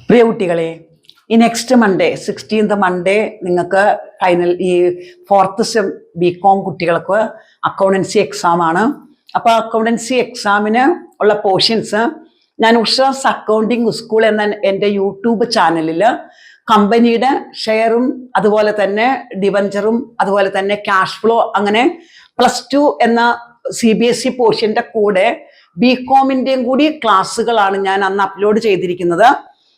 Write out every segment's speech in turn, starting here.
പ്രിയ കുട്ടികളെ, ഈ next Monday 16th Monday നിങ്ങൾക്ക് ഫൈനൽ ഈ 4th സെം ബികോം കുട്ടികൾക്ക് അക്കൗണ്ടൻസി എക്സാം ആണ്. അപ്പോൾ അക്കൗണ്ടൻസി എക്സാമിന് ഉള്ള പോർഷൻസ് ഞാൻ ഉഷാസ് അക്കൗണ്ടിങ് സ്കൂൾ എന്ന എൻ്റെ യൂട്യൂബ് ചാനലിൽ കമ്പനിയുടെ ഷെയറും അതുപോലെ തന്നെ ഡിബഞ്ചറും അതുപോലെ തന്നെ ക്യാഷ് ഫ്ലോ അങ്ങനെ +2 എന്ന CBSE പോർഷന്റെ കൂടെ ബികോമിൻ്റെയും കൂടി ക്ലാസ്സുകളാണ് ഞാൻ അന്ന് അപ്ലോഡ് ചെയ്തിരിക്കുന്നത്.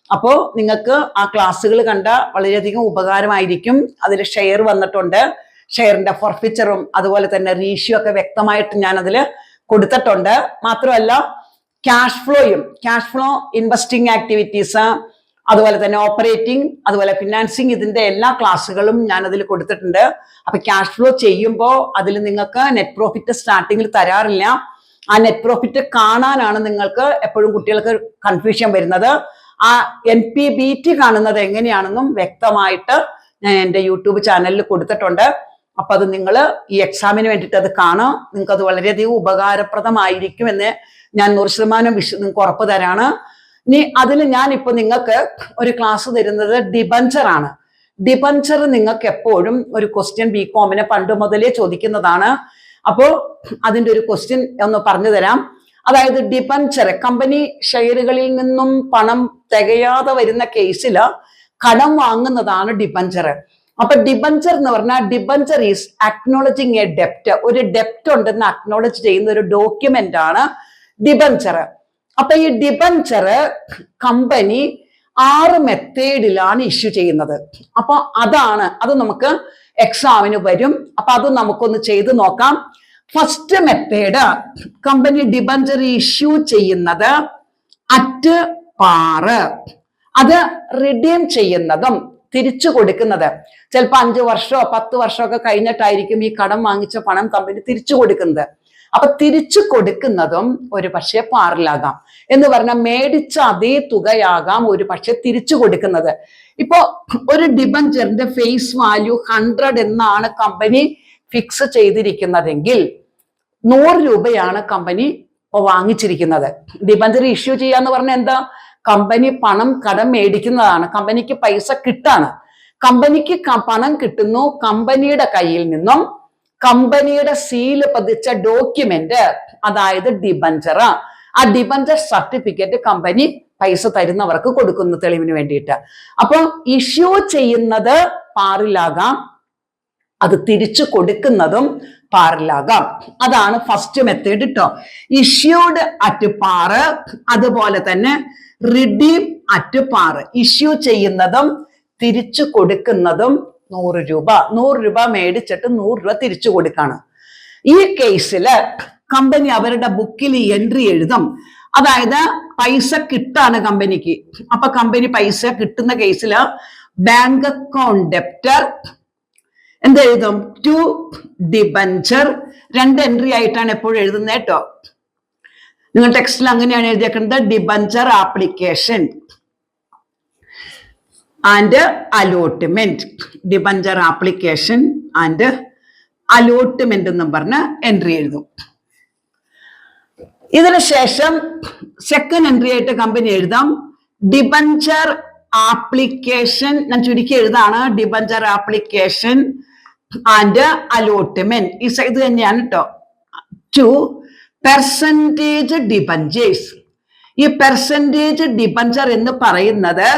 അപ്പോൾ നിങ്ങൾക്ക് ആ ക്ലാസ്സുകൾ കണ്ട വളരെയധികം ഉപകാരമായിരിക്കും. അതിൽ ഷെയർ വന്നിട്ടുണ്ട്, ഷെയറിന്റെ ഫോർഫിച്ചറും അതുപോലെ തന്നെ റേഷ്യോ ഒക്കെ വ്യക്തമായിട്ട് ഞാൻ അതിൽ കൊടുത്തിട്ടുണ്ട്. മാത്രമല്ല ക്യാഷ് ഫ്ലോ ഇൻവെസ്റ്റിംഗ് ആക്ടിവിറ്റീസ് അതുപോലെ തന്നെ ഓപ്പറേറ്റിംഗ് അതുപോലെ ഫിനാൻസിങ് ഇതിന്റെ എല്ലാ ക്ലാസ്സുകളും ഞാൻ അതിൽ കൊടുത്തിട്ടുണ്ട്. അപ്പൊ ക്യാഷ് ഫ്ലോ ചെയ്യുമ്പോൾ അതിൽ നിങ്ങൾക്ക് നെറ്റ് പ്രോഫിറ്റ് സ്റ്റാർട്ടിങ്ങിൽ തരാറില്ല. ആ നെറ്റ് പ്രോഫിറ്റ് കാണാനാണ് നിങ്ങൾക്ക് എപ്പോഴും കുട്ടികൾക്ക് കൺഫ്യൂഷൻ വരുന്നത്. ആ NPBT കാണുന്നത് എങ്ങനെയാണെന്നും വ്യക്തമായിട്ട് ഞാൻ എൻ്റെ യൂട്യൂബ് ചാനലിൽ കൊടുത്തിട്ടുണ്ട്. അപ്പൊ അത് നിങ്ങൾ ഈ എക്സാമിന് വേണ്ടിയിട്ട് അത് കാണാം. നിങ്ങൾക്ക് അത് വളരെയധികം ഉപകാരപ്രദമായിരിക്കും എന്ന് ഞാൻ 100% നിങ്ങൾക്ക് ഉറപ്പ് തരാണ്. ഇനി അതിൽ ഞാനിപ്പോൾ നിങ്ങൾക്ക് ഒരു ക്ലാസ് തരുന്നത് ഡിബഞ്ചർ ആണ്. ഡിബഞ്ചർ നിങ്ങൾക്ക് എപ്പോഴും ഒരു ക്വസ്റ്റ്യൻ ബികോമിനെ പണ്ട് മുതലേ ചോദിക്കുന്നതാണ്. അപ്പോൾ അതിൻ്റെ ഒരു ക്വസ്റ്റ്യൻ ഒന്ന് പറഞ്ഞു തരാം. അതായത് ഡിബഞ്ചർ കമ്പനി ഷെയറുകളിൽ നിന്നും പണം തികയാതെ വരുന്ന കേസിൽ കടം വാങ്ങുന്നതാണ് ഡിബഞ്ചർ. അപ്പൊ ഡിബഞ്ചർ എന്ന് പറഞ്ഞാൽ ഡിബഞ്ചർ ഈസ് അക്നോളജിങ് എ ഡെപ്റ്റ്. ഒരു ഡെപ്റ്റ് ഉണ്ടെന്ന് അക്നോളജ് ചെയ്യുന്ന ഒരു ഡോക്യുമെന്റ് ആണ് ഡിബഞ്ചർ. അപ്പൊ ഈ ഡിബഞ്ചർ കമ്പനി 6 മെത്തേഡിലാണ് ഇഷ്യൂ ചെയ്യുന്നത്. അപ്പൊ അത് നമുക്ക് എക്സാമിന് വരും. അപ്പൊ അത് നമുക്കൊന്ന് ചെയ്ത് നോക്കാം. First method, company debenture issue ചെയ്യുന്നത് അറ്റ് പാർ. അത് റിഡീം ചെയ്യുന്നതും തിരിച്ചു കൊടുക്കുന്നത് ചിലപ്പോൾ 5 വർഷമോ 10 വർഷമൊക്കെ കഴിഞ്ഞിട്ടായിരിക്കും ഈ കടം വാങ്ങിച്ച പണം കമ്പനി തിരിച്ചു കൊടുക്കുന്നത്. അപ്പൊ തിരിച്ചു കൊടുക്കുന്നതും ഒരു പക്ഷേ പാറിലാകാം. എന്ന് പറഞ്ഞാൽ മേടിച്ച അതേ തുകയാകാം ഒരു പക്ഷെ തിരിച്ചു കൊടുക്കുന്നത്. ഇപ്പോ ഒരു ഡിബഞ്ചറിന്റെ ഫേസ് വാല്യൂ 100 എന്നാണ് കമ്പനി ഫിക്സ് ചെയ്തിരിക്കുന്നതെങ്കിൽ 100 രൂപയാണ് കമ്പനി വാങ്ങിച്ചിരിക്കുന്നത്. ഡിബഞ്ചർ ഇഷ്യൂ ചെയ്യാന്ന് പറഞ്ഞാൽ എന്താ? കമ്പനി കടം മേടിക്കുന്നതാണ്. കമ്പനിക്ക് പൈസ കിട്ടാണ്. കമ്പനിക്ക് പണം കിട്ടുന്നു. കമ്പനിയുടെ കയ്യിൽ നിന്നും കമ്പനിയുടെ സീല് പതിച്ച ഡോക്യുമെന്റ്, അതായത് ഡിബഞ്ചർ. ആ ഡിബഞ്ചർ സർട്ടിഫിക്കറ്റ് കമ്പനി പൈസ തരുന്നവർക്ക് കൊടുക്കുന്നു തെളിവിന് വേണ്ടിയിട്ട്. അപ്പൊ ഇഷ്യൂ ചെയ്യുന്നത് പാറിലാകാം, അത് തിരിച്ചു കൊടുക്കുന്നതും പാറിലാകാം. അതാണ് ഫസ്റ്റ് മെത്തേഡ് ട്ടോ. ഇഷ്യൂഡ് അറ്റ് പാർ, അതുപോലെ തന്നെ റിഡീം അറ്റ് പാർ. ഇഷ്യൂ ചെയ്യുന്നതും തിരിച്ചു കൊടുക്കുന്നതും 100 രൂപ. 100 രൂപ മേടിച്ചിട്ട് 100 രൂപ തിരിച്ചു കൊടുക്കാണ്. ഈ കേസില് കമ്പനി അവരുടെ ബുക്കിൽ എൻട്രി എഴുതും. അതായത് പൈസ കിട്ടാണ് കമ്പനിക്ക്. അപ്പൊ കമ്പനി പൈസ കിട്ടുന്ന കേസില് ബാങ്ക് അക്കൗണ്ട് ഡെപ്റ്റർ എന്തെഴുതും? To debenture. 2 എൻട്രി ആയിട്ടാണ് എപ്പോഴും എഴുതുന്നത് കേട്ടോ. നിങ്ങൾ ടെക്സ്റ്റിൽ അങ്ങനെയാണ് എഴുതിയേക്കുന്നത്. Debenture application and allotment. Debenture application and allotment എന്നും പറഞ്ഞ് എൻട്രി എഴുതും. ഇതിനു ശേഷം സെക്കൻഡ് എൻട്രി ആയിട്ട് കമ്പനി എഴുതാം ഡിബഞ്ചർ ആപ്ലിക്കേഷൻ. ഞാൻ ചുരുക്കി എഴുതാണ്. ഡിബഞ്ചർ ആപ്ലിക്കേഷൻ ആൻഡ് അലോട്ട്മെന്റ് ഇത് തന്നെയാണ് കേട്ടോ. 2 പെർസെന്റേജ് ഡിബഞ്ചേഴ്സ്. ഈ പെർസെന്റേജ് ഡിബഞ്ചർ എന്ന് പറയുന്നത്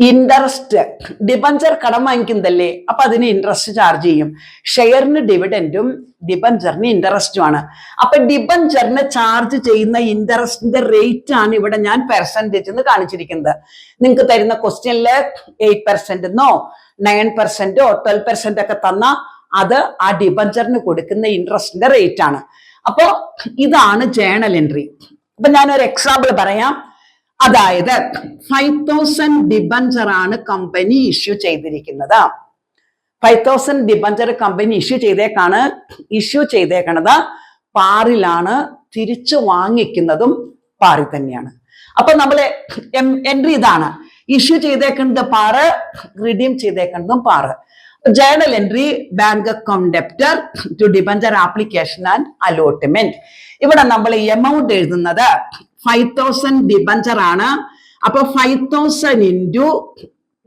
ഇൻട്രസ്റ്റ്. ഡിബഞ്ചർ കടം വാങ്ങിക്കുന്നതല്ലേ, അപ്പൊ അതിന് ഇൻട്രസ്റ്റ് ചാർജ് ചെയ്യും. ഷെയറിന് ഡിവിഡൻഡും ഡിബഞ്ചറിന് ഇൻട്രസ്റ്റുമാണ്. അപ്പൊ ഡിബഞ്ചറിന് ചാർജ് ചെയ്യുന്ന ഇൻട്രസ്റ്റിന്റെ റേറ്റ് ആണ് ഇവിടെ ഞാൻ പെർസെന്റേജ് എന്ന് കാണിച്ചിരിക്കുന്നത്. നിങ്ങൾക്ക് തരുന്ന ക്വസ്റ്റ്യനില് 8% എന്നോ 9%ഓ 12% ഒക്കെ തന്ന അത് ആ ഡിബഞ്ചറിന് കൊടുക്കുന്ന ഇൻട്രസ്റ്റിന്റെ റേറ്റ് ആണ്. അപ്പോ ഇതാണ് ജേണൽ എൻട്രി. അപ്പൊ ഞാനൊരു എക്സാമ്പിൾ പറയാം. അതായത് 5000 ഡിബഞ്ചർ ആണ് കമ്പനി ഇഷ്യൂ ചെയ്തിരിക്കുന്നത്. 5000 ഡിബഞ്ചർ കമ്പനി ഇഷ്യൂ ചെയ്തേക്കണത് പാറിലാണ്. തിരിച്ചു വാങ്ങിക്കുന്നതും പാറിൽ തന്നെയാണ്. അപ്പൊ നമ്മള് എൻട്രി ഇതാണ്. ഇഷ്യൂ ചെയ്തേക്കുന്നത് പാറ്, റിഡീം ചെയ്തേക്കുന്നതും par. Journal entry bank account debtor to debenture application and allotment. ഇവിടെ നമ്മൾ എമൗണ്ട് എഴുതുന്നത് 5000 ഡിബഞ്ചർ ആണ്. അപ്പൊ 5,000 ഇൻറ്റു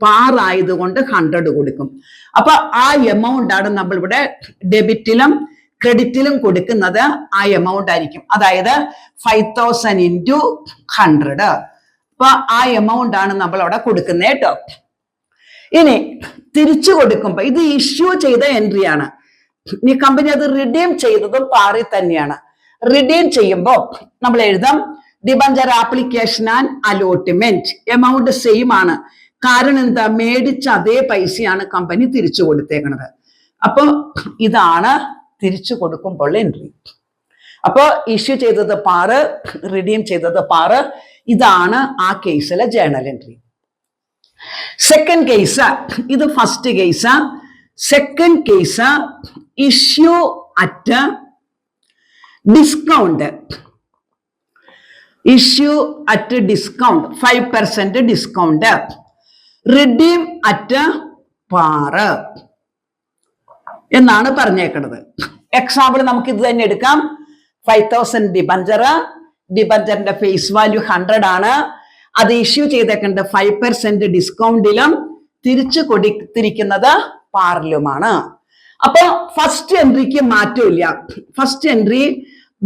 പാർ ആയതുകൊണ്ട് 100 കൊടുക്കും. അപ്പൊ ആ എമൗണ്ട് ആണ് നമ്മൾ ഇവിടെ ഡെബിറ്റിലും ക്രെഡിറ്റിലും കൊടുക്കുന്നത്. ആ എമൗണ്ട് ആയിരിക്കും, അതായത് 5,000 ഇൻറ്റു 100. അപ്പൊ ആ എമൗണ്ട് ആണ് നമ്മൾ അവിടെ കൊടുക്കുന്നത് കേട്ടോ. ഇനി തിരിച്ചു കൊടുക്കുമ്പോ ഇത് ഇഷ്യൂ ചെയ്ത എൻട്രി ആണ്. ഈ കമ്പനി അത് റിഡീം ചെയ്തതും പാറിൽ തന്നെയാണ്. റിഡീം ചെയ്യുമ്പോൾ നമ്മൾ എഴുതാം debenture application and allotment. Amount same ആണ്. കാരണം എന്താ, മേടിച്ച അതേ പൈസയാണ് കമ്പനി തിരിച്ചു കൊടുത്തേക്കുന്നത്. അപ്പൊ ഇതാണ് തിരിച്ചു കൊടുക്കുമ്പോൾ എൻട്രി. അപ്പൊ ഇഷ്യൂ ചെയ്തത് പാറ്, റിഡീം ചെയ്തത് പാറ്. ഇതാണ് ആ കേസിലെ ജേണൽ എൻട്രി. സെക്കൻഡ് കേസ്, ഇത് first case. Second case issue at discount. Issue at discount 5% discount. Redeem at par എന്നാണ് പറഞ്ഞേക്കുന്നത്. എക്സാമ്പിൾ നമുക്ക് ഇത് തന്നെ എടുക്കാം. 5,000 ഡിബഞ്ചർ, ഡിബഞ്ചറിന്റെ ഫേസ് വാല്യൂ 100 ആണ്. അത് ഇഷ്യൂ ചെയ്തേക്കുന്നത് 5% ഡിസ്കൗണ്ടിലും തിരിച്ചു കൊടുത്തിരിക്കുന്നത് പാറിലുമാണ്. അപ്പൊ ഫസ്റ്റ് എൻട്രിക്ക് മാറ്റമില്ല. First entry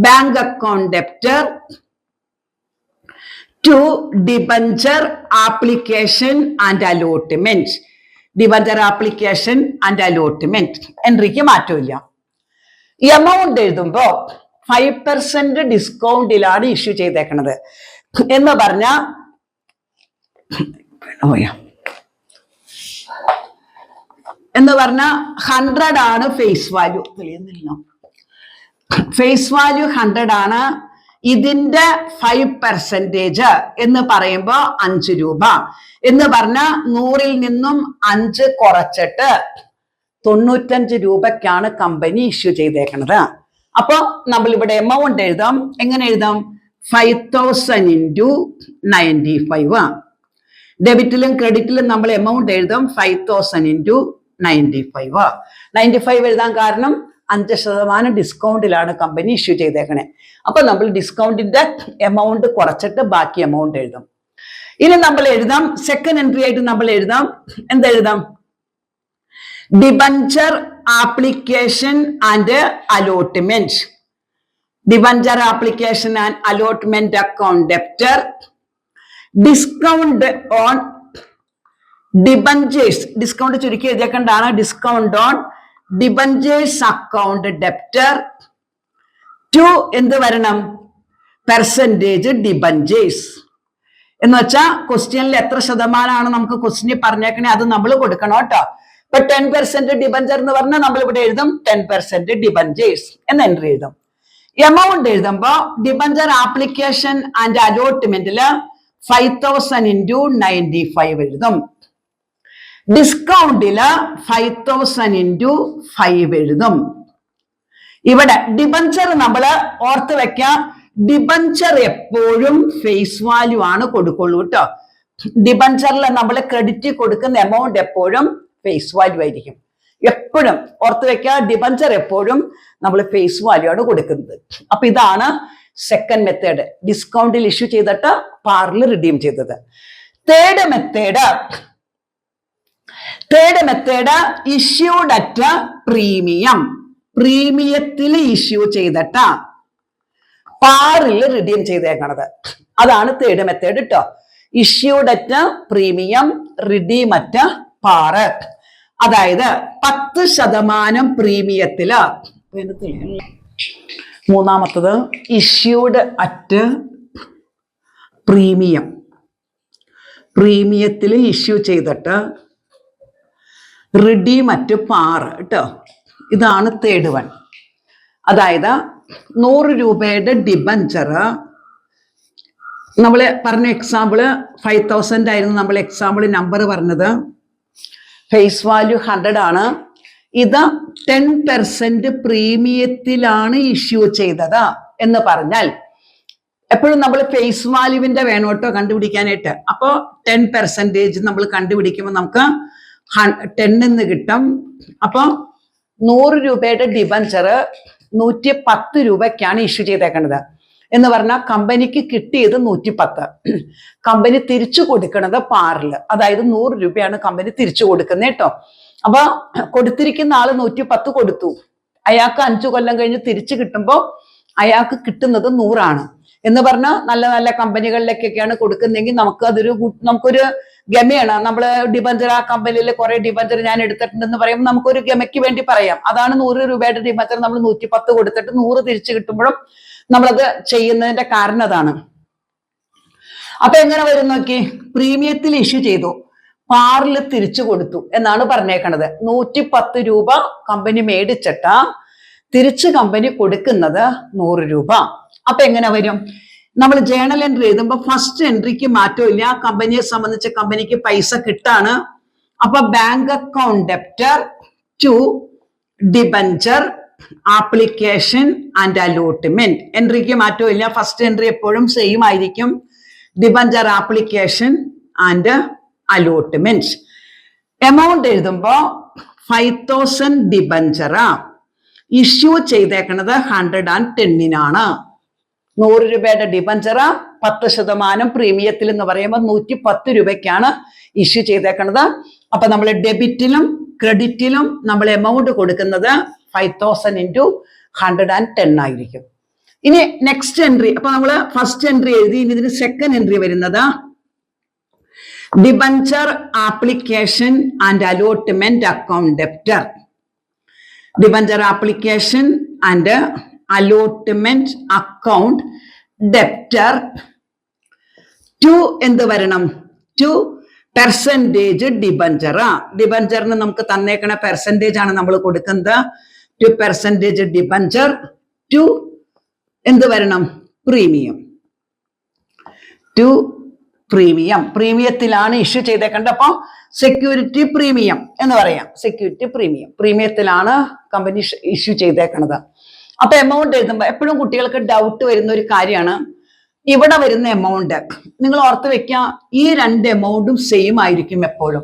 bank account debtor to debenture application and allotment. Debenture application and allotment എൻട്രിക്ക് മാറ്റമില്ല. എമൗണ്ട് എഴുതുമ്പോ 5% ഡിസ്കൗണ്ടിലാണ് ഇഷ്യൂ ചെയ്തേക്കുന്നത് എന്ന് പറഞ്ഞ എന്ന് പറഞ്ഞ 100 ആണ് ഫേസ് വാല്യൂ. ഫേസ് വാല്യൂ 100 ആണ്. ഇതിന്റെ 5% എന്ന് പറയുമ്പോ 5 രൂപ എന്ന് പറഞ്ഞ 100ൽ നിന്നും 5 കുറച്ചിട്ട് 95 രൂപയ്ക്കാണ് കമ്പനി ഇഷ്യൂ ചെയ്തേക്കുന്നത്. അപ്പൊ നമ്മൾ ഇവിടെ എമൗണ്ട് എഴുതാം. എങ്ങനെ എഴുതാം? 5,000 ഇൻറ്റു 95. ഡെബിറ്റിലും ക്രെഡിറ്റിലും നമ്മൾ എമൗണ്ട് എഴുതാം 5,000 ഇൻറ്റു 95. 95 എഴുതാൻ കാരണം 5% ഡിസ്കൗണ്ടിലാണ് കമ്പനി ഇഷ്യൂ ചെയ്തേക്കണേ. അപ്പൊ നമ്മൾ ഡിസ്കൗണ്ടിന്റെ എമൗണ്ട് കുറച്ചിട്ട് ബാക്കി എമൗണ്ട് എഴുതാം. ഇനി നമ്മൾ എഴുതാം സെക്കൻഡ് എൻട്രി ആയിട്ട് നമ്മൾ എഴുതാം എന്തെഴുതാം? Debenture application and allotment. Debenture application and allotment account debtor. Discount on debentures. Discount ചുരുക്കി എഴുതിയേക്കൊണ്ടാണ്. Discount on debentures account debtor to എന്ത് വരണം? Percentage debentures. എന്ന് വെച്ചാൽ ക്വസ്റ്റ്യനിൽ എത്ര ശതമാനമാണ് നമുക്ക് ക്വസ്റ്റ്യനിൽ പറഞ്ഞേക്കണേ അത് നമ്മൾ കൊടുക്കണം കേട്ടോ. ഇപ്പൊ 10% ഡിബഞ്ചർ എന്ന് പറഞ്ഞാൽ നമ്മൾ ഇവിടെ എഴുതും 10% ഡിബഞ്ചേഴ്സ് എന്ന് എൻട്രി എഴുതും. എമൗണ്ട് എഴുതുമ്പോ ഡിബഞ്ചർ ആപ്ലിക്കേഷൻ ആൻഡ് അലോട്ട്മെന്റില് 5,000 ഇൻറ്റു 95 എഴുതും. ഡിസ്കൗണ്ടില് 5,000 ഇൻറ്റു 5 എഴുതും. ഇവിടെ ഡിബഞ്ചർ നമ്മൾ ഓർത്ത് വെക്കാം. ഡിബഞ്ചർ എപ്പോഴും ഫേസ് വാല്യൂ ആണ് കൊടുക്കുള്ളൂ കേട്ടോ. ഡിബഞ്ചറിൽ നമ്മൾ ക്രെഡിറ്റ് കൊടുക്കുന്ന എമൗണ്ട് എപ്പോഴും ഫേസ് വാല്യൂ ആയിരിക്കും. എപ്പോഴും ഓർത്ത് വെക്കുക, ഡിബഞ്ചർ എപ്പോഴും നമ്മൾ ഫേസ് വാല്യൂ ആണ് കൊടുക്കുന്നത്. അപ്പൊ ഇതാണ് സെക്കൻഡ് മെത്തേഡ്, ഡിസ്കൗണ്ടിൽ ഇഷ്യൂ ചെയ്തിട്ട് പാറിൽ റിഡീം ചെയ്തത്. Third method issued at premium. പ്രീമിയത്തിൽ ഇഷ്യൂ ചെയ്തിട്ട് പാറിൽ റിഡീം ചെയ്തേക്കണത്. അതാണ് തേർഡ് മെത്തേഡ് കേട്ടോ. Issued at premium, redeem at par. അതായത് 10% പ്രീമിയത്തില്. മൂന്നാമത്തത് ഇഷ്യൂഡ് അറ്റ് പ്രീമിയം. പ്രീമിയത്തിൽ ഇഷ്യൂ ചെയ്തിട്ട് റിഡീം അറ്റ് പാറ് കേട്ടോ. ഇതാണ് തേർഡ് വൺ. അതായത് 100 രൂപയുടെ ഡിബഞ്ചർ നമ്മൾ പറഞ്ഞ എക്സാമ്പിള് 5,000 ആയിരുന്നു നമ്മൾ എക്സാമ്പിൾ നമ്പർ പറഞ്ഞത്. ഫേസ് വാല്യൂ 100 ആണ്. ഇത് 10% പ്രീമിയത്തിലാണ് ഇഷ്യൂ ചെയ്തത് എന്ന് പറഞ്ഞാൽ എപ്പോഴും നമ്മൾ ഫേസ് വാല്യൂവിന്റെ വേണോട്ടോ കണ്ടുപിടിക്കാനായിട്ട്. അപ്പോൾ 10% നമ്മൾ കണ്ടുപിടിക്കുമ്പോൾ നമുക്ക് 10 എന്ന് കിട്ടും. അപ്പൊ 100 രൂപയുടെ ഡിബഞ്ചർ 110 രൂപയ്ക്കാണ് ഇഷ്യൂ ചെയ്തേക്കുന്നത് എന്ന് പറഞ്ഞാൽ കമ്പനിക്ക് കിട്ടിയത് 110, കമ്പനി തിരിച്ചു കൊടുക്കുന്നത് പാറിൽ, അതായത് 100 രൂപയാണ് കമ്പനി തിരിച്ചു കൊടുക്കുന്നത് കേട്ടോ. അപ്പൊ കൊടുത്തിരിക്കുന്ന ആള് 110 കൊടുത്തു, അയാൾക്ക് 5 കൊല്ലം കഴിഞ്ഞ് തിരിച്ചു കിട്ടുമ്പോൾ അയാൾക്ക് കിട്ടുന്നത് 100 എന്ന് പറഞ്ഞാൽ നല്ല നല്ല കമ്പനികളിലേക്കൊക്കെയാണ് കൊടുക്കുന്നതെങ്കിൽ നമുക്കൊരു ഗമയാണ്. നമ്മള് ഡിബഞ്ചർ, ആ കമ്പനിയിൽ കുറെ ഡിബഞ്ചർ ഞാൻ എടുത്തിട്ടുണ്ടെന്ന് പറയുമ്പോൾ നമുക്കൊരു ഗമയ്ക്ക് വേണ്ടി പറയാം. അതാണ് 100 രൂപയുടെ ഡിബഞ്ചർ നമ്മൾ 110 കൊടുത്തിട്ട് 100 തിരിച്ചു കിട്ടുമ്പോഴും നമ്മളത് ചെയ്യുന്നതിന്റെ കാരണം അതാണ്. അപ്പൊ എങ്ങനെ വരും നോക്കി, പ്രീമിയത്തിൽ ഇഷ്യൂ ചെയ്തു, പാറിൽ തിരിച്ചു കൊടുത്തു എന്നാണ് പറഞ്ഞേക്കണത്. 110 രൂപ കമ്പനി മേടിച്ചിട്ടാ തിരിച്ച് കമ്പനി കൊടുക്കുന്നത് 100 രൂപ. അപ്പൊ എങ്ങനെ വരും, നമ്മൾ ജേണൽ എൻട്രി എഴുതുമ്പോൾ ഫസ്റ്റ് എൻട്രിക്ക് മാറ്റമില്ല, കമ്പനിയെ സംബന്ധിച്ച് കമ്പനിക്ക് പൈസ കിട്ടാണ്. അപ്പൊ bank account debtor to debenture application and allotment, എൻട്രിക്ക് മാറ്റമില്ല, ഫസ്റ്റ് എൻട്രി എപ്പോഴും സെയിം ആയിരിക്കും, debenture application and allotment. Amount എഴുതുമ്പോ 5000 ഡിബഞ്ചറാ, ഇഷ്യൂ ചെയ്തേക്കണത് 110 100 രൂപയുടെ ഡിബഞ്ചർ 10% പ്രീമിയത്തിൽ എന്ന് പറയുമ്പോൾ 110 രൂപയ്ക്കാണ് ഇഷ്യൂ ചെയ്തേക്കുന്നത്. അപ്പൊ നമ്മൾ ഡെബിറ്റിലും ക്രെഡിറ്റിലും നമ്മൾ എമൗണ്ട് കൊടുക്കുന്നത് 5000 × 110 ആയിരിക്കും. ഇനി നെക്സ്റ്റ് എൻട്രി, അപ്പൊ നമ്മൾ ഫസ്റ്റ് എൻട്രി എഴുതി, ഇനി ഇതിന് സെക്കൻഡ് എൻട്രി വരുന്നത് debenture application and allotment account debtor, debenture application and allotment account debtor to എന്ത് വരണം, ടു പെർസെൻറ്റേജ് ഡിബഞ്ചറാ. ഡിബഞ്ചറിന് നമുക്ക് തന്നേക്കണ പെർസെൻറ്റേജ് ആണ് നമ്മൾ കൊടുക്കുന്നത്. ടു പെർസെൻറ്റേജ് ഡിബഞ്ചർ ടു എന്ത് വരണം, പ്രീമിയം, ടു പ്രീമിയം. പ്രീമിയത്തിലാണ് ഇഷ്യൂ ചെയ്തേക്കേണ്ടത്. അപ്പൊ സെക്യൂരിറ്റി പ്രീമിയം എന്ന് പറയാം, സെക്യൂരിറ്റി പ്രീമിയം, പ്രീമിയത്തിലാണ് കമ്പനി ഇഷ്യൂ ചെയ്തേക്കണത്. അപ്പൊ എമൗണ്ട് എഴുതുമ്പോൾ എപ്പോഴും കുട്ടികൾക്ക് ഡൗട്ട് വരുന്ന ഒരു കാര്യമാണ് ഇവിടെ വരുന്ന എമൗണ്ട്. നിങ്ങൾ ഓർത്ത് വെക്കുക, ഈ 2 എമൗണ്ടും സെയിം ആയിരിക്കും എപ്പോഴും.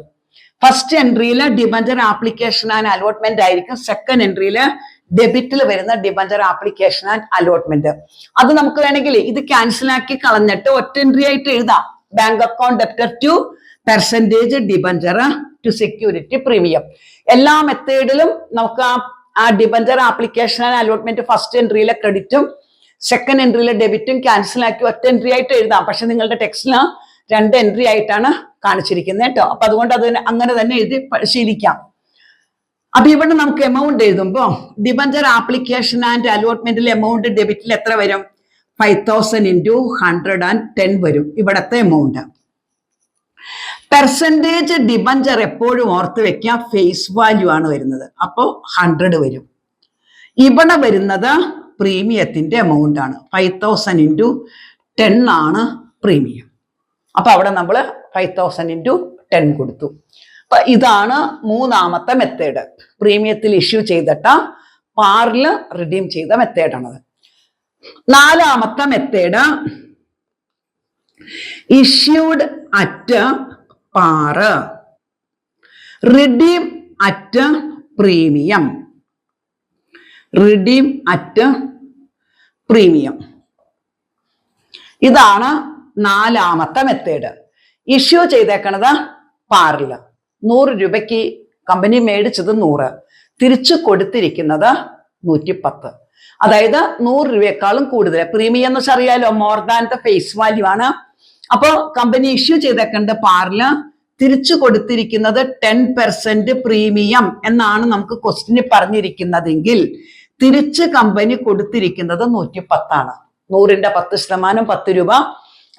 ഫസ്റ്റ് എൻട്രിയില് ഡിബഞ്ചർ ആപ്ലിക്കേഷൻ ആൻഡ് അലോട്ട്മെന്റ് ആയിരിക്കും, സെക്കൻഡ് എൻട്രിയില് ഡെബിറ്റിൽ വരുന്ന ഡിബഞ്ചർ ആപ്ലിക്കേഷൻ ആൻഡ് അലോട്ട്മെന്റ്. അത് നമുക്ക് വേണമെങ്കിൽ ഇത് ക്യാൻസൽ ആക്കി കളഞ്ഞിട്ട് ഒറ്റ എൻട്രി ആയിട്ട് എഴുതാം, bank account debtor to percentage debenture to security premium. എല്ലാ മെത്തേഡിലും നമുക്ക് ആ debenture application and allotment first എൻട്രിയിലെ ക്രെഡിറ്റും സെക്കൻഡ് എൻട്രിയിലെ ഡെബിറ്റും ക്യാൻസൽ ആക്കി ഒറ്റ എൻട്രി ആയിട്ട് എഴുതാം. പക്ഷെ നിങ്ങളുടെ ടെക്സ്റ്റിന് 2 എൻട്രി ആയിട്ടാണ് കാണിച്ചിരിക്കുന്നത് കേട്ടോ. അപ്പൊ അതുകൊണ്ട് അത് അങ്ങനെ തന്നെ എഴുതി ശീലിക്കാം. അപ്പൊ ഇവിടെ നമുക്ക് എമൗണ്ട് എഴുതുമ്പോ ഡിബഞ്ചർ ആപ്ലിക്കേഷൻ ആൻഡ് അലോട്ട്മെന്റിൽ എമൗണ്ട് ഡെബിറ്റിൽ എത്ര വരും, 5000 × 110 വരും ഇവിടത്തെ എമൗണ്ട്. പെർസെൻറ്റേജ് ഡിബഞ്ചർ എപ്പോഴും ഓർത്ത് വെക്കാം, ഫേസ് വാല്യൂ ആണ് വരുന്നത്, അപ്പോൾ 100 വരും. ഇവിടെ വരുന്നത് പ്രീമിയത്തിന്റെ എമൗണ്ട് ആണ്, 5000 × 10 ആണ് പ്രീമിയം. അപ്പൊ അവിടെ നമ്മൾ 5000 × 10 കൊടുത്തു. അപ്പൊ ഇതാണ് മൂന്നാമത്തെ മെത്തേഡ്, പ്രീമിയത്തിൽ ഇഷ്യൂ ചെയ്തിട്ട് പാറിൽ റിഡീം ചെയ്ത മെത്തേഡാണത്. നാലാമത്തെ method issued at par, redeem at premium, redeem at premium. ഇതാണ് നാലാമത്തെ മെത്തേഡ്. ഇഷ്യൂ ചെയ്തേക്കണത് പാറിൽ 100 രൂപയ്ക്ക് കമ്പനി മേടിച്ചത് 100, തിരിച്ചു കൊടുത്തിരിക്കുന്നത് 110, അതായത് 100 രൂപയെക്കാളും കൂടുതൽ. പ്രീമിയം എന്ന് വെച്ചാൽ അറിയാലോ, more than the face value ആണ്. അപ്പോ കമ്പനി ഇഷ്യൂ ചെയ്തേക്കേണ്ട പാറില് തിരിച്ചു കൊടുത്തിരിക്കുന്നത് 10% പ്രീമിയം എന്നാണ് നമുക്ക് ക്വസ്റ്റിന് പറഞ്ഞിരിക്കുന്നതെങ്കിൽ തിരിച്ച് കമ്പനി കൊടുത്തിരിക്കുന്നത് 110. 100ന്റെ 10% 10 രൂപ.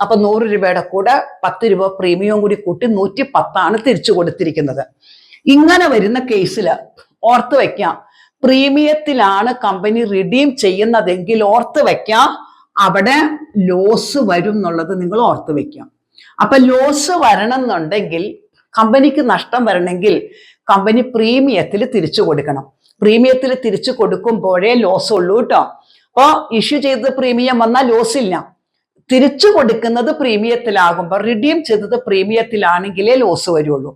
അപ്പൊ 100 രൂപയുടെ കൂടെ 10 രൂപ പ്രീമിയം കൂടി കൂട്ടി 110 തിരിച്ചു കൊടുത്തിരിക്കുന്നത്. ഇങ്ങനെ വരുന്ന കേസിൽ ഓർത്ത് വെക്കാം, പ്രീമിയത്തിലാണ് കമ്പനി റിഡീം ചെയ്യുന്നതെങ്കിൽ ഓർത്ത് വെക്കാം അവിടെ ലോസ് വരും എന്നുള്ളത് നിങ്ങൾ ഓർത്ത് വെക്കാം. അപ്പൊ ലോസ് വരണം എന്നുണ്ടെങ്കിൽ, കമ്പനിക്ക് നഷ്ടം വരണമെങ്കിൽ കമ്പനി പ്രീമിയത്തിൽ തിരിച്ചു കൊടുക്കണം. പ്രീമിയത്തിൽ തിരിച്ചു കൊടുക്കുമ്പോഴേ ലോസ് ഉള്ളൂ കേട്ടോ. അപ്പൊ ഇഷ്യൂ ചെയ്തത് പ്രീമിയം വന്നാൽ ലോസ് ഇല്ല. തിരിച്ചു കൊടുക്കുന്നത് പ്രീമിയത്തിലാകുമ്പോൾ, റിഡീം ചെയ്തത് പ്രീമിയത്തിലാണെങ്കിലേ ലോസ് വരുള്ളൂ.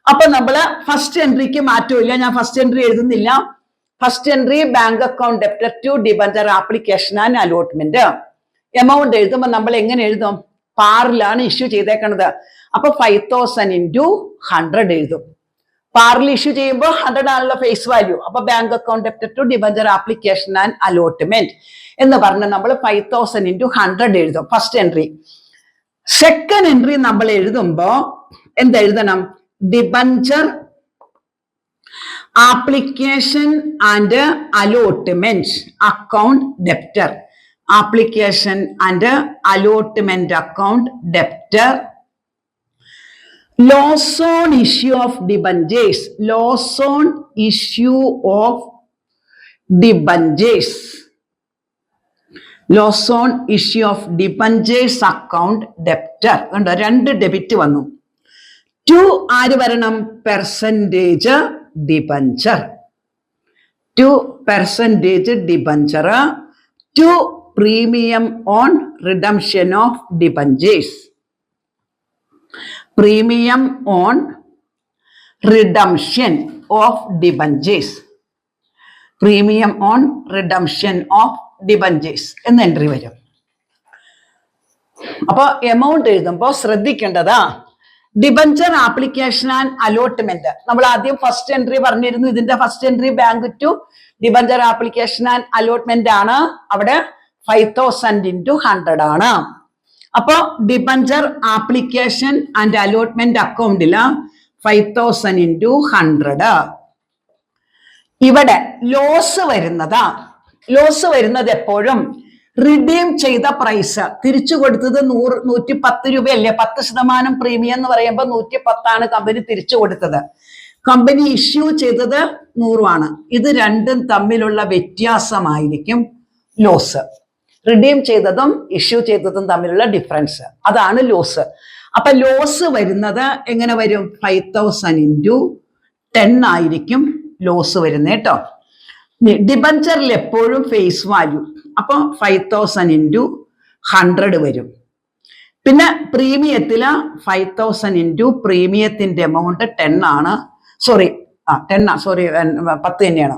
അപ്പൊ നമ്മള് ഫസ്റ്റ് എൻട്രിക്ക് മാറ്റമില്ല, ഞാൻ ഫസ്റ്റ് എൻട്രി എഴുതുന്നില്ല. First entry bank account debtor to debenture application and allotment. Amount എഴുതുമ്പോൾ നമ്മൾ എങ്ങനെ എഴുതും? പാറിലാണ് ഇഷ്യൂ ചെയ്തേക്കണത്. അപ്പൊ 5000 ഇൻറ്റു 100 എഴുതും. പാറിൽ ഇഷ്യൂ ചെയ്യുമ്പോൾ 100 ആണല്ലോ ഫേസ് വാല്യൂ. അപ്പൊ bank account debit to debenture application and allotment എന്ന് പറഞ്ഞ് നമ്മൾ 5000 ഇൻറ്റു 100 എഴുതും ഫസ്റ്റ് എൻട്രി. സെക്കൻഡ് എൻട്രി നമ്മൾ എഴുതുമ്പോ എന്തെഴുതണം? Debenture application and allotment account debtor. Application and allotment account debtor. Loss on issue of debentures. Loss on issue of debentures. Loss on issue of debentures account debtor. കണ്ടോ, 2 debit വന്നു. To ആര് വരണം? Percentage debenture. To percentage debenture. To premium on redemption of debentures. Premium on redemption of debentures. Premium on redemption of debentures എന്ന് entry വരും. അപ്പൊ amount എഴുതുമ്പോൾ ശ്രദ്ധിക്കേണ്ടതാ debenture application and allotment. നമ്മൾ ആദ്യം ഫസ്റ്റ് എൻട്രി പറഞ്ഞിരുന്നു. ഇതിന്റെ first entry bank to debenture application and allotment ആണ്. അവിടെ 5000 ഇൻറ്റു 100 ആണ്. അപ്പൊ ഡിബഞ്ചർ ആപ്ലിക്കേഷൻ ആൻഡ് അലോട്ട്മെന്റ് അക്കൗണ്ടില് 5000 ഇൻറ്റു 100. ഇവിടെ ലോസ് വരുന്നതാ. ലോസ് വരുന്നത് എപ്പോഴും റിഡീം ചെയ്ത പ്രൈസ് തിരിച്ചു കൊടുത്തത് 110 രൂപയല്ലേ? 10% പ്രീമിയം എന്ന് പറയുമ്പോൾ 110 കമ്പനി തിരിച്ചു കൊടുത്തത്. കമ്പനി ഇഷ്യൂ ചെയ്തത് 100 ആണ്. ഇത് രണ്ടും തമ്മിലുള്ള വ്യത്യാസമായിരിക്കും ലോസ്. റിഡീം ചെയ്തതും ഇഷ്യൂ ചെയ്തതും തമ്മിലുള്ള ഡിഫറൻസ്, അതാണ് ലോസ്. അപ്പൊ ലോസ് വരുന്നത് എങ്ങനെ വരും? 5000 ഇൻറ്റു 10 ആയിരിക്കും ലോസ് വരുന്നത് കേട്ടോ. ഡിബഞ്ചറിൽ എപ്പോഴും ഫേസ് വാല്യൂ. അപ്പൊ 5000 ഇൻറ്റു 100 വരും. പിന്നെ പ്രീമിയത്തില് 5000 ഇൻറ്റു പ്രീമിയത്തിന്റെ എമൗണ്ട് 10 ആണ്. 10 തന്നെയാണ്.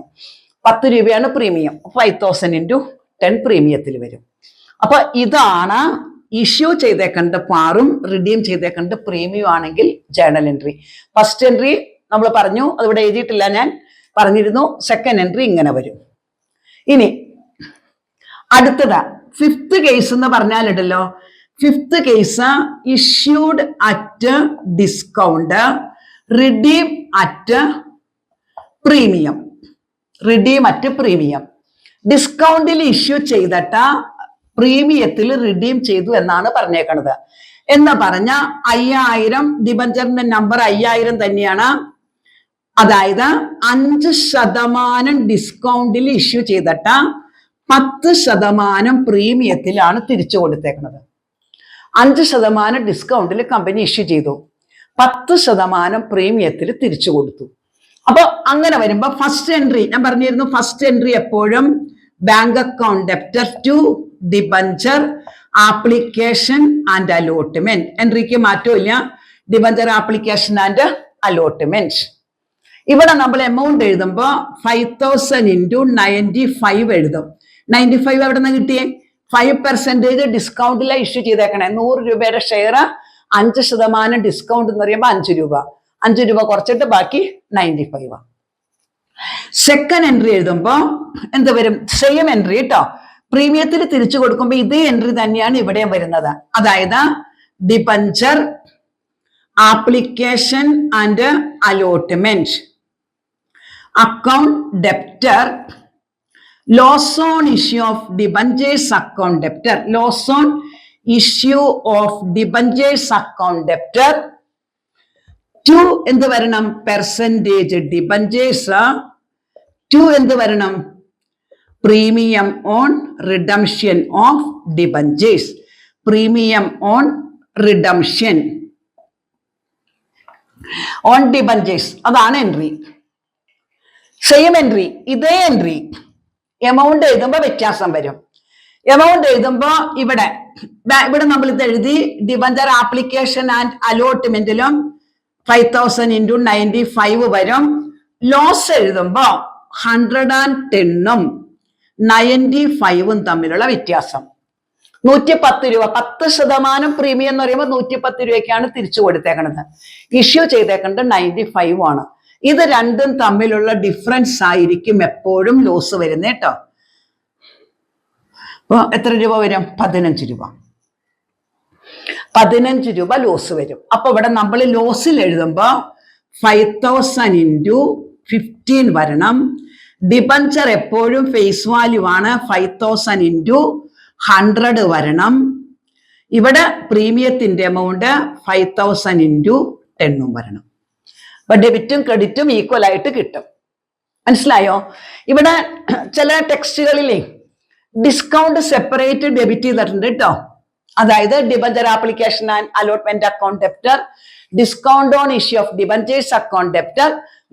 10 രൂപയാണ് പ്രീമിയം. 5000 ഇൻറ്റു 10 പ്രീമിയത്തിൽ വരും. അപ്പൊ ഇതാണ് ഇഷ്യൂ ചെയ്തേക്കണ്ട് പാറും റിഡീം ചെയ്തേക്കണ്ട് പ്രീമിയം ആണെങ്കിൽ ജേണൽ എൻട്രി. ഫസ്റ്റ് എൻട്രി നമ്മൾ പറഞ്ഞു, അതിവിടെ എഴുതിയിട്ടില്ല, ഞാൻ പറഞ്ഞിരുന്നു. സെക്കൻഡ് എൻട്രി ഇങ്ങനെ വരും. ഇനി അടുത്തത് ഫിഫ്ത്ത് കേസ് എന്ന് പറഞ്ഞാലുണ്ടല്ലോ. Fifth case issued at discount, redeem at premium. Redeem at premium. ഡിസ്കൗണ്ടിൽ ഇഷ്യൂ ചെയ്തിട്ട് പ്രീമിയത്തിൽ റിഡീം ചെയ്തു എന്നാണ് പറഞ്ഞേക്കണത്. എന്ന് പറഞ്ഞ 5000 ഡിബഞ്ചറിന്റെ നമ്പർ 5000 തന്നെയാണ്. അതായത് 5% ഡിസ്കൗണ്ടിൽ ഇഷ്യൂ ചെയ്തിട്ട് 10% പ്രീമിയത്തിലാണ് തിരിച്ചു കൊടുത്തേക്കുന്നത്. 5% ഡിസ്കൗണ്ടിൽ കമ്പനി ഇഷ്യൂ ചെയ്തു, 10% പ്രീമിയത്തിൽ തിരിച്ചു കൊടുത്തു. അപ്പൊ അങ്ങനെ വരുമ്പോ ഫസ്റ്റ് എൻട്രി ഞാൻ പറഞ്ഞിരുന്നു. ഫസ്റ്റ് എൻട്രി എപ്പോഴും bank account debtor to debenture application and allotment. എൻട്രിക്ക് മാറ്റമില്ല. Debenture application and allotment. ഇവിടെ നമ്മൾ എമൗണ്ട് എഴുതുമ്പോ 5000 ഇൻറ്റു 95 എഴുതും. 95 എവിടെ നിന്ന് കിട്ടിയേ? 5% ഡിസ്കൗണ്ടിലാണ് ഇഷ്യൂ ചെയ്തേക്കണേ. 100 രൂപയുടെ ഷെയർ 5% ഡിസ്കൗണ്ട് എന്ന് പറയുമ്പോൾ 5 രൂപ. 5 രൂപ കുറച്ചിട്ട് ബാക്കി 95. സെക്കൻഡ് എൻട്രി എഴുതുമ്പോ എന്ത് വരും? സെയിം എൻട്രി കേട്ടോ. പ്രീമിയത്തിൽ തിരിച്ചു കൊടുക്കുമ്പോൾ ഇതേ എൻട്രി തന്നെയാണ് ഇവിടെയും വരുന്നത്. അതായത് debenture application and allotment account debtor, loss on issue of debentures account debtor. Loss on issue of debentures account debtor to എന്ത് വരണം? Percentage debentures. ടു എന്ത് വരണം? Premium on redemption of debentures. Premium on redemption on debentures. അതാണ് entry. Same entry, ഇതേ entry. Amount എഴുതുമ്പോൾ വ്യത്യാസം വരും. Amount എഴുതുമ്പോ ഇവിടെ നമ്മൾ ഇത് എഴുതി. ഡിബഞ്ചർ ആപ്ലിക്കേഷൻ ആൻഡ് അലോട്ട്മെന്റിലും 5000 ഇൻറ്റു 95 വരും. ലോസ് എഴുതുമ്പോ 110ഉം 95ഉം തമ്മിലുള്ള വ്യത്യാസം. 110 രൂപ, 10% പ്രീമിയം എന്ന് പറയുമ്പോൾ 110 രൂപയ്ക്കാണ് തിരിച്ചു കൊടുത്തേക്കണത്. ഇഷ്യൂ ചെയ്തേക്കുന്നത് 95 ആണ്. ഇത് രണ്ടും തമ്മിലുള്ള ഡിഫറൻസ് ആയിരിക്കും എപ്പോഴും ലോസ് വരുന്നത് കേട്ടോ. അപ്പൊ എത്ര രൂപ വരും? 15 രൂപ. 15 രൂപ ലോസ് വരും. അപ്പൊ ഇവിടെ നമ്മൾ ലോസിൽ എഴുതുമ്പോ 5000 ഇൻറ്റു 15 വരണം. ഡിബഞ്ചർ എപ്പോഴും ഫേസ് വാല്യൂ ആണ്, 5000 ഇൻറ്റു 100 വരണം. ഇവിടെ പ്രീമിയത്തിന്റെ എമൗണ്ട് 5000 ഇൻറ്റു 10 വരണം. അപ്പൊ ഡെബിറ്റും ക്രെഡിറ്റും ഈക്വൽ ആയിട്ട് കിട്ടും. മനസ്സിലായോ? ഇവിടെ ചില ടെക്സ്റ്റുകളിലെ ഡിസ്കൗണ്ട് സെപ്പറേറ്റ് ഡെബിറ്റ് ചെയ്തിട്ടുണ്ട് കേട്ടോ. അതായത് debenture application and allotment account debtor, discount on issue of debentures account debtor,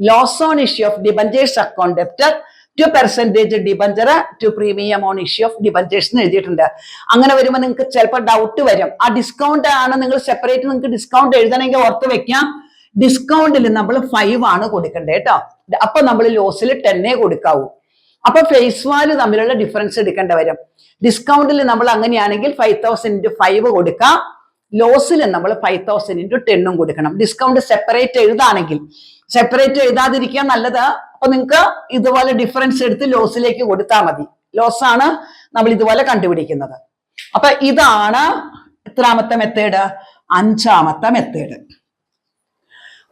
loss on issue of debentures account debtor, 2% debenture to premium on issue of debentures എന്ന് എഴുതിയിട്ടുണ്ട്. അങ്ങനെ വരുമ്പോൾ നിങ്ങൾക്ക് ചിലപ്പോൾ ഡൗട്ട് വരും. ആ ഡിസ്കൗണ്ട് ആണ് നിങ്ങൾ സെപ്പറേറ്റ് നിങ്ങൾക്ക് ഡിസ്കൗണ്ട് എഴുതണമെങ്കിൽ ഓർത്ത് വെക്കാം. ഡിസ്കൗണ്ടിൽ നമ്മൾ 5 ആണ് കൊടുക്കേണ്ടത് കേട്ടോ. അപ്പൊ നമ്മൾ ലോസിൽ 10 കൊടുക്കാവൂ. അപ്പൊ ഫേസ് വാല്യൂ തമ്മിലുള്ള ഡിഫറൻസ് എടുക്കേണ്ടി വരും. ഡിസ്കൗണ്ടിൽ നമ്മൾ അങ്ങനെയാണെങ്കിൽ 5000 ഇൻറ്റു 5 കൊടുക്കാം. ലോസിൽ നമ്മൾ 5000 ഇൻറ്റു 10 കൊടുക്കണം. ഡിസ്കൗണ്ട് സെപ്പറേറ്റ് എഴുതാണെങ്കിൽ, സെപ്പറേറ്റ് എഴുതാതിരിക്കാൻ നല്ലത്. അപ്പൊ നിങ്ങൾക്ക് ഇതുപോലെ ഡിഫറൻസ് എടുത്ത് ലോസിലേക്ക് കൊടുത്താൽ മതി. ലോസ് ആണ് നമ്മൾ ഇതുപോലെ കണ്ടുപിടിക്കുന്നത്. അപ്പൊ ഇതാണ് എത്രാമത്തെ മെത്തേഡ്? 5ാമത്തെ മെത്തേഡ്.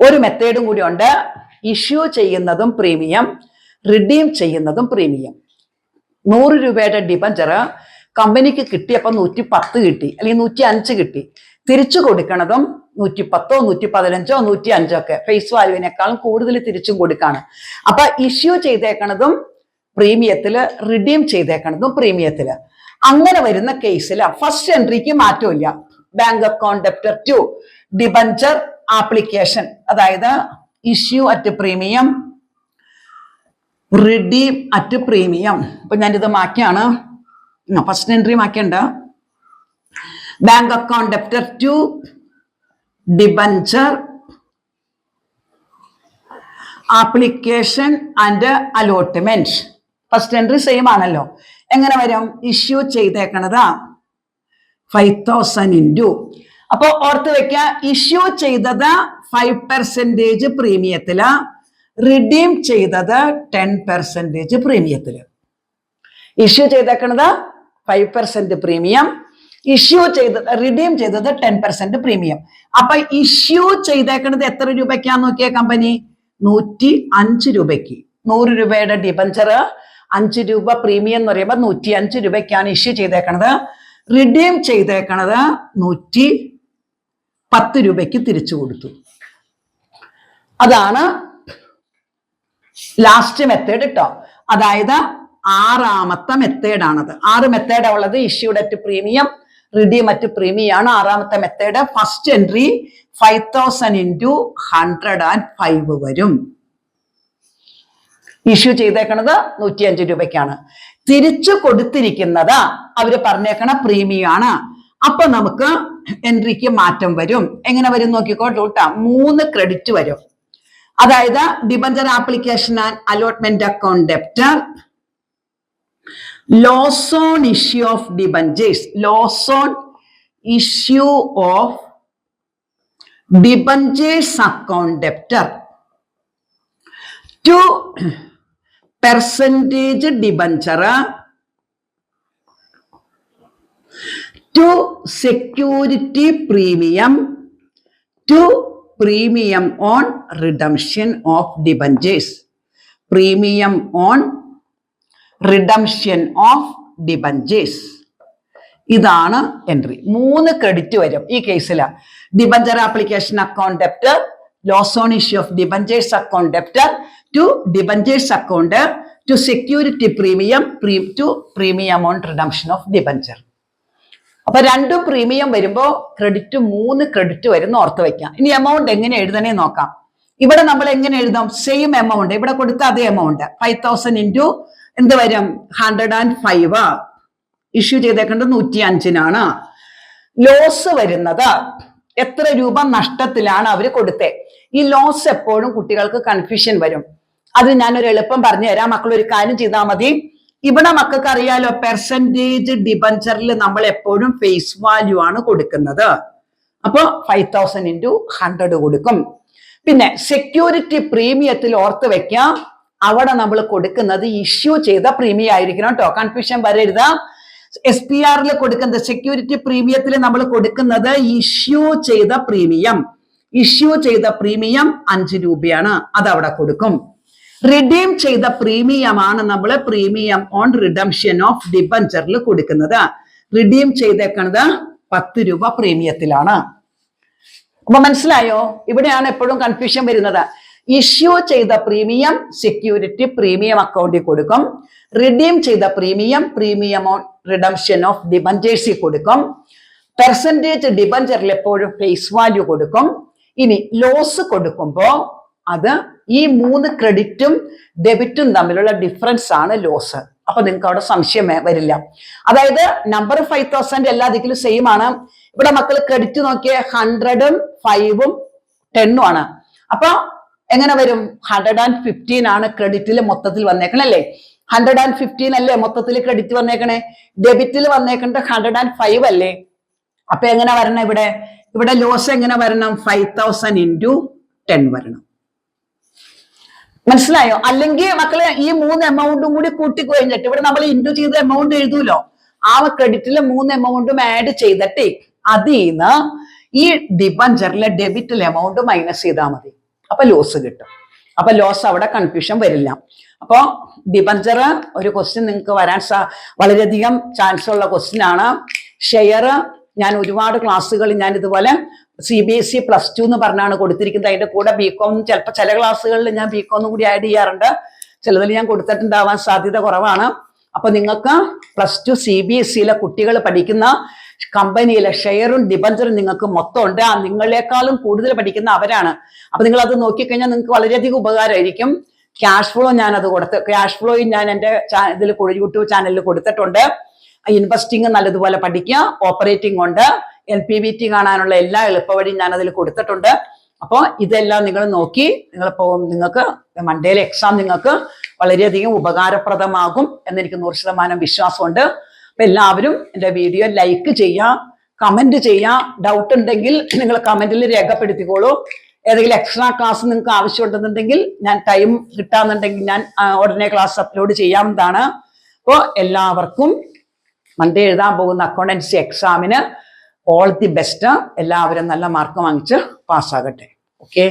ഒരു മെത്തേഡും കൂടി ഉണ്ട്. ഇഷ്യൂ ചെയ്യുന്നതും പ്രീമിയം, റിഡീം ചെയ്യുന്നതും പ്രീമിയം. 100 രൂപയുടെ ഡിബഞ്ചർ കമ്പനിക്ക് കിട്ടിയപ്പോൾ 110 കിട്ടി, അല്ലെങ്കിൽ 105 കിട്ടി. തിരിച്ചു കൊടുക്കണതും 110, 115, 105 ഒക്കെ ഫേസ് വാല്യൂവിനേക്കാളും കൂടുതൽ തിരിച്ചും കൊടുക്കാണ്. അപ്പൊ ഇഷ്യൂ ചെയ്തേക്കണതും പ്രീമിയത്തില്, റിഡീം ചെയ്തേക്കണതും പ്രീമിയത്തില്. അങ്ങനെ വരുന്ന കേസിൽ ഫസ്റ്റ് എൻട്രിക്ക് മാറ്റമില്ല. Bank account debtor to debenture application, അതായത് issue at premium, redeem at premium. അപ്പൊ ഞാനിത് മാറ്റിയാണ്. ഫസ്റ്റ് എൻട്രി മാറ്റേണ്ട. Bank account debtor to debenture application and allotment. First entry same ആണല്ലോ. എങ്ങനെ വരും? ഇഷ്യൂ ചെയ്തേക്കണത് 5000 ഇൻറ്റു. അപ്പൊ ഓർത്ത് വെക്ക, ഇഷ്യൂ ചെയ്തത് 5% പ്രീമിയത്തില്, റിഡീം ചെയ്തത് 10% പ്രീമിയത്തില്. ഇഷ്യൂ ചെയ്തേക്കണത് 5% പ്രീമിയം, ഇഷ്യൂ ചെയ്തത്, റിഡീം ചെയ്തത് 10% പ്രീമിയം. അപ്പൊ ഇഷ്യൂ ചെയ്തേക്കണത് എത്ര രൂപയ്ക്കാന്ന് നോക്കിയ കമ്പനി? 105 രൂപയ്ക്ക്. 100 രൂപയുടെ ഡിബഞ്ചർ 5 രൂപ പ്രീമിയം എന്ന് പറയുമ്പോൾ 105 രൂപയ്ക്കാണ് ഇഷ്യൂ ചെയ്തേക്കണത്. റിഡീം ചെയ്തേക്കണത് 110 രൂപയ്ക്ക് തിരിച്ചു കൊടുത്തു. അതാണ് ലാസ്റ്റ് മെത്തേഡ് കേട്ടോ. അതായത് 6ാമത്തെ മെത്തേഡാണത്. 6 മെത്തേഡ് ഉള്ളത്. Issued at premium, redeem at premium ആണ് 6ാമത്തെ മെത്തേഡ്. ഫസ്റ്റ് എൻട്രി 5000 ഇൻറ്റു 105 വരും. ഇഷ്യൂ ചെയ്തേക്കണത് 105 രൂപയ്ക്കാണ്. തിരിച്ചു കൊടുത്തിരിക്കുന്നത് അവര് പറഞ്ഞേക്കണ പ്രീമിയം ആണ്. അപ്പൊ നമുക്ക് എൻട്രിക്ക് മാറ്റം വരും. എങ്ങനെ വരും നോക്കിക്കോട്ടോ. 3 ക്രെഡിറ്റ് വരും. അതായത് debenture application and allotment account debtor, loss on issue of debentures, loss on issue of debentures account debtor, 2% debenture to security premium, to premium on redemption of debentures, premium on redemption of debentures. ഇതാണ് entry. 3 credit വരും ഈ കേസിൽ. Debenture application account debtor, loss on issue of debentures account debtor to debentures account to security premium to premium on redemption of debenture. അപ്പൊ 2 premium വരുമ്പോ credit 3 credit വരുന്ന ഓർത്ത് വെക്കാം. ഇനി എമൗണ്ട് എങ്ങനെ എഴുതണേ നോക്കാം. ഇവിടെ നമ്മൾ എങ്ങനെ എഴുതാം? സെയിം എമൗണ്ട് ഇവിടെ കൊടുത്ത അതേ എമൗണ്ട് 5000 ഇൻറ്റു എന്ത് വരും? 105. ഇഷ്യൂ ചെയ്തേക്കേണ്ടത് 105നാണ്. ലോസ് വരുന്നത് എത്ര രൂപ നഷ്ടത്തിലാണ് അവര് കൊടുത്തേ. ഈ ലോസ് എപ്പോഴും കുട്ടികൾക്ക് കൺഫ്യൂഷൻ വരും. അത് ഞാനൊരു എളുപ്പം പറഞ്ഞു തരാം. മക്കൾ ഒരു കാര്യം ചെയ്താൽ മതി. ഇവിടെ മക്കൾക്ക് അറിയാലോ പെർസെന്റേജ് ഡിബഞ്ചറിൽ നമ്മൾ എപ്പോഴും ഫേസ് വാല്യൂ ആണ് കൊടുക്കുന്നത്. അപ്പൊ 5000 ഇൻറ്റു 100 കൊടുക്കും. പിന്നെ സെക്യൂരിറ്റി പ്രീമിയത്തിൽ ഓർത്ത് വെക്കാം, അവിടെ നമ്മൾ കൊടുക്കുന്നത് ഇഷ്യൂ ചെയ്ത പ്രീമിയം ആയിരിക്കണം കേട്ടോ, കൺഫ്യൂഷൻ വരരുത്. SPR കൊടുക്കുന്നത് സെക്യൂരിറ്റി പ്രീമിയത്തിൽ നമ്മൾ കൊടുക്കുന്നത് ഇഷ്യൂ ചെയ്ത പ്രീമിയം. ഇഷ്യൂ ചെയ്ത പ്രീമിയം 5 രൂപയാണ്, അത് അവിടെ കൊടുക്കും. റിഡീം ചെയ്ത പ്രീമിയമാണ് നമ്മൾ പ്രീമിയം ഓൺ റിഡംഷൻ ഓഫ് ഡിബഞ്ചറിൽ കൊടുക്കുന്നത്. റിഡീം ചെയ്തേക്കുന്നത് 10 രൂപ പ്രീമിയത്തിലാണ്. അപ്പൊ മനസ്സിലായോ? ഇവിടെയാണ് എപ്പോഴും കൺഫ്യൂഷൻ വരുന്നത്. ഇഷ്യൂ ചെയ്ത പ്രീമിയം സെക്യൂരിറ്റി പ്രീമിയം അക്കൗണ്ടിൽ കൊടുക്കും. റിഡീം ചെയ്ത premium premium on redemption of ഡിബഞ്ചേഴ്സിൽ കൊടുക്കും. പെർസെന്റേജ് ഡിബഞ്ചറിൽ എപ്പോഴും ഫേസ് വാല്യൂ കൊടുക്കും. ഇനി ലോസ് കൊടുക്കുമ്പോ അത് ഈ 3 ക്രെഡിറ്റും ഡെബിറ്റും തമ്മിലുള്ള ഡിഫറൻസ് ആണ് ലോസ്. അപ്പൊ നിങ്ങൾക്ക് അവിടെ സംശയം വരില്ല. അതായത് നമ്പർ 5000 എല്ലാ ദിക്കിലും സെയിം ആണ്. ഇവിടെ മക്കൾ ക്രെഡിറ്റ് നോക്കിയ 100ഉം 5ഉം 10ഉം ആണ്. അപ്പൊ എങ്ങനെ വരും? 115 ആണ് ക്രെഡിറ്റിൽ മൊത്തത്തിൽ വന്നേക്കണേ അല്ലേ? 115 അല്ലേ മൊത്തത്തിൽ ക്രെഡിറ്റ് വന്നേക്കണേ? ഡെബിറ്റിൽ വന്നേക്കേണ്ട 105 അല്ലേ? അപ്പൊ എങ്ങനെ വരണം ഇവിടെ? ഇവിടെ ലോസ് എങ്ങനെ വരണം? 5000 ഇൻറ്റു 10 വരണം. മനസ്സിലായോ? അല്ലെങ്കിൽ മക്കളെ ഈ 3 എമൗണ്ടും കൂടി കൂട്ടി കഴിഞ്ഞിട്ട് ഇവിടെ നമ്മൾ ഇൻറ്റു ചെയ്ത എമൗണ്ട് എഴുതൂലോ, ആ ക്രെഡിറ്റിലെ 3 എമൗണ്ടും ആഡ് ചെയ്തിട്ട് അതിന്ന് ഈ ഡിബഞ്ചറിലെ ഡെബിറ്റിലെ എമൗണ്ട് മൈനസ് ചെയ്താൽ മതി. അപ്പൊ ലോസ് കിട്ടും. അപ്പൊ ലോസ് അവിടെ കൺഫ്യൂഷൻ വരില്ല. അപ്പോ ഡിബഞ്ചർ ഒരു ക്വസ്റ്റ്യൻ നിങ്ങൾക്ക് വരാൻ വളരെയധികം ചാൻസ് ഉള്ള ക്വസ്റ്റ്യൻ ആണ്. ഷെയർ ഞാൻ ഒരുപാട് ക്ലാസ്സുകൾ ഞാൻ ഇതുപോലെ CBSE +2 എന്ന് പറഞ്ഞാണ് കൊടുത്തിരിക്കുന്നത്. അതിന്റെ കൂടെ BCom ചിലപ്പോൾ ചില ക്ലാസ്സുകളിൽ ഞാൻ BCom കൂടി ആഡ് ചെയ്യാറുണ്ട്. ചിലതിൽ ഞാൻ കൊടുത്തിട്ടുണ്ടാവാൻ സാധ്യത കുറവാണ്. അപ്പൊ നിങ്ങൾക്ക് +2 CBSE കുട്ടികൾ പഠിക്കുന്ന കമ്പനിയിലെ ഷെയറും ഡിബഞ്ചറും നിങ്ങൾക്ക് മൊത്തം ഉണ്ട്. നിങ്ങളെക്കാളും കൂടുതൽ പഠിക്കുന്ന അവരാണ്. അപ്പൊ നിങ്ങൾ അത് നോക്കിക്കഴിഞ്ഞാൽ നിങ്ങൾക്ക് വളരെയധികം ഉപകാരമായിരിക്കും. ക്യാഷ് ഫ്ലോ ഞാൻ അത് ക്യാഷ് ഫ്ലോയും ഞാൻ എൻ്റെ ഇതിൽ യൂട്യൂബ് ചാനലിൽ കൊടുത്തിട്ടുണ്ട്. ഇൻവെസ്റ്റിംഗ് നല്ലതുപോലെ പഠിക്കുക. ഓപ്പറേറ്റിംഗ് ഉണ്ട്, LPVT കാണാനുള്ള എല്ലാ എളുപ്പവഴിയും ഞാൻ അതിൽ കൊടുത്തിട്ടുണ്ട്. അപ്പോൾ ഇതെല്ലാം നിങ്ങൾ നോക്കി നിങ്ങൾക്ക് മൺഡേയിലെ എക്സാം നിങ്ങൾക്ക് വളരെയധികം ഉപകാരപ്രദമാകും എന്നെനിക്ക് 100% വിശ്വാസമുണ്ട്. അപ്പൊ എല്ലാവരും എൻ്റെ വീഡിയോ ലൈക്ക് ചെയ്യുക, കമന്റ് ചെയ്യുക. ഡൗട്ട് ഉണ്ടെങ്കിൽ നിങ്ങൾ കമന്റിൽ രേഖപ്പെടുത്തിക്കോളൂ. ഏതെങ്കിലും എക്സ്ട്രാ ക്ലാസ് നിങ്ങൾക്ക് ആവശ്യമുണ്ടെന്നുണ്ടെങ്കിൽ ഞാൻ ടൈം കിട്ടാന്നുണ്ടെങ്കിൽ ഞാൻ ഉടനെ ക്ലാസ് അപ്ലോഡ് ചെയ്യാവുന്നതാണ്. അപ്പോൾ എല്ലാവർക്കും മൺഡേ എഴുതാൻ പോകുന്ന അക്കൗണ്ടൻസി എക്സാമിന് ഓൾ ദി ബെസ്റ്റ്. എല്ലാവരും നല്ല മാർക്ക് വാങ്ങിച്ച് പാസ്സാകട്ടെ. ഓക്കെ.